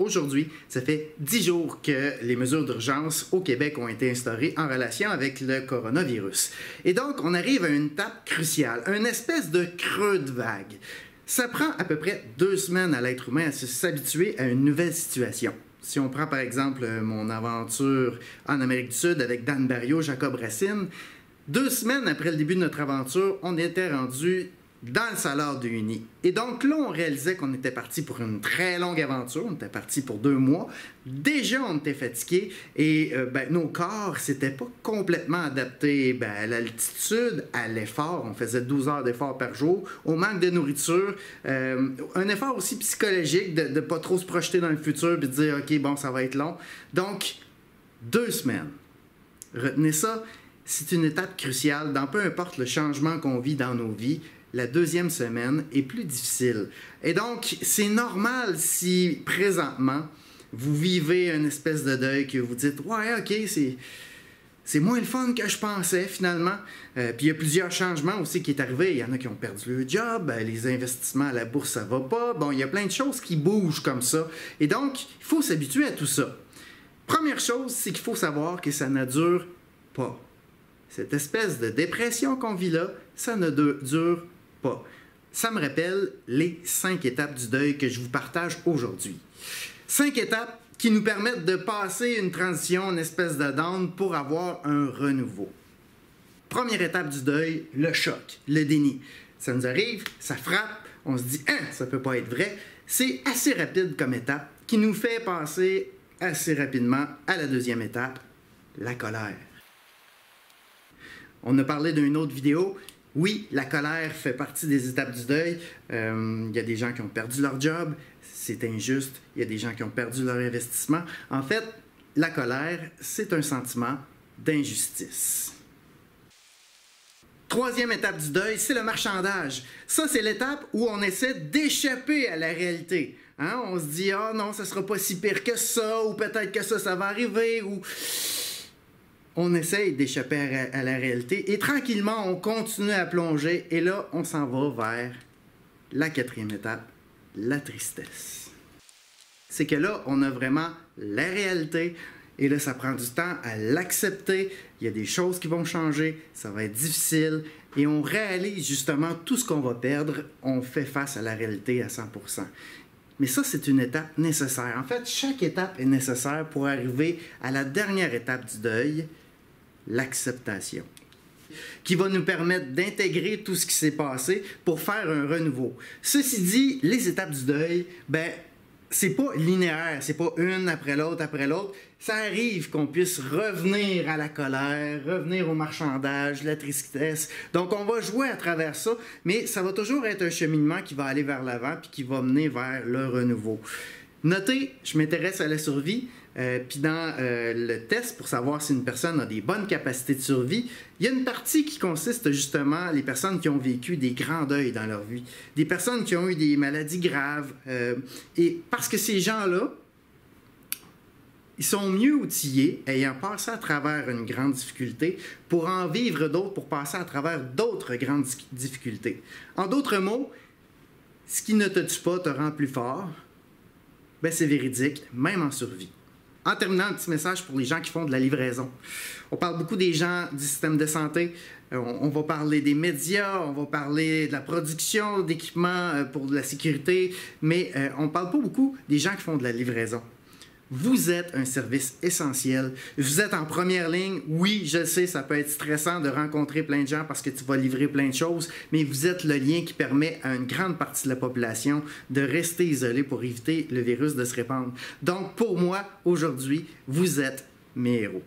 Aujourd'hui, ça fait 10 jours que les mesures d'urgence au Québec ont été instaurées en relation avec le coronavirus. Et donc, on arrive à une étape cruciale, une espèce de creux de vague. Ça prend à peu près 2 semaines à l'être humain à s'habituer à une nouvelle situation. Si on prend par exemple mon aventure en Amérique du Sud avec Dan Barrio, Jacob Racine, 2 semaines après le début de notre aventure, on était rendu dans le Salar de Uyuni. Et donc là, on réalisait qu'on était parti pour une très longue aventure. On était parti pour 2 mois. Déjà, on était fatigués et nos corps s'étaient pas complètement adaptés à l'altitude, à l'effort. On faisait 12 heures d'effort par jour, au manque de nourriture. Un effort aussi psychologique de ne pas trop se projeter dans le futur et de dire « OK, bon, ça va être long ». Donc, 2 semaines. Retenez ça, c'est une étape cruciale dans peu importe le changement qu'on vit dans nos vies. La 2e semaine est plus difficile. Et donc, c'est normal si présentement, vous vivez une espèce de deuil que vous dites « Ouais, OK, c'est moins le fun que je pensais finalement. » Puis il y a plusieurs changements aussi qui est arrivé. Il y en a qui ont perdu leur job, les investissements à la bourse, ça va pas. Bon, il y a plein de choses qui bougent comme ça. Et donc, il faut s'habituer à tout ça. Première chose, c'est qu'il faut savoir que ça ne dure pas. Cette espèce de dépression qu'on vit là, ça ne dure pas. Ça me rappelle les 5 étapes du deuil que je vous partage aujourd'hui. 5 étapes qui nous permettent de passer une transition, une espèce de down pour avoir un renouveau. Première étape du deuil, le choc, le déni. Ça nous arrive, ça frappe, on se dit « Hein, ça peut pas être vrai ». C'est assez rapide comme étape qui nous fait passer assez rapidement à la 2e étape, la colère. On a parlé d'une autre vidéo. Oui, la colère fait partie des étapes du deuil. Il y a des gens qui ont perdu leur job, c'est injuste. Il y a des gens qui ont perdu leur investissement. En fait, la colère, c'est un sentiment d'injustice. 3e étape du deuil, c'est le marchandage. Ça, c'est l'étape où on essaie d'échapper à la réalité. Hein? On se dit « Ah non, ça sera pas si pire que ça » ou « Peut-être que ça va arriver » ou... On essaye d'échapper à la réalité et tranquillement, on continue à plonger et là, on s'en va vers la 4e étape, la tristesse. C'est que là, on a vraiment la réalité et là, ça prend du temps à l'accepter. Il y a des choses qui vont changer, ça va être difficile et on réalise justement tout ce qu'on va perdre. On fait face à la réalité à 100%. Mais ça, c'est une étape nécessaire. En fait, chaque étape est nécessaire pour arriver à la dernière étape du deuil, l'acceptation, qui va nous permettre d'intégrer tout ce qui s'est passé pour faire un renouveau. Ceci dit, les étapes du deuil, c'est pas linéaire, c'est pas une après l'autre après l'autre. Ça arrive qu'on puisse revenir à la colère, revenir au marchandage, la tristesse. Donc, on va jouer à travers ça, mais ça va toujours être un cheminement qui va aller vers l'avant puis qui va mener vers le renouveau. Notez, je m'intéresse à la survie, puis dans le test pour savoir si une personne a des bonnes capacités de survie, il y a une partie qui consiste justement les personnes qui ont vécu des grands deuils dans leur vie, des personnes qui ont eu des maladies graves, et parce que ces gens-là, ils sont mieux outillés, ayant passé à travers une grande difficulté, pour en vivre d'autres, pour passer à travers d'autres grandes difficultés. En d'autres mots, ce qui ne te tue pas te rend plus fort. C'est véridique, même en survie. En terminant, un petit message pour les gens qui font de la livraison. On parle beaucoup des gens du système de santé, on va parler des médias, on va parler de la production d'équipements pour de la sécurité, mais on ne parle pas beaucoup des gens qui font de la livraison. Vous êtes un service essentiel. Vous êtes en première ligne. Oui, je sais, ça peut être stressant de rencontrer plein de gens parce que tu vas livrer plein de choses, mais vous êtes le lien qui permet à une grande partie de la population de rester isolée pour éviter le virus de se répandre. Donc, pour moi, aujourd'hui, vous êtes mes héros.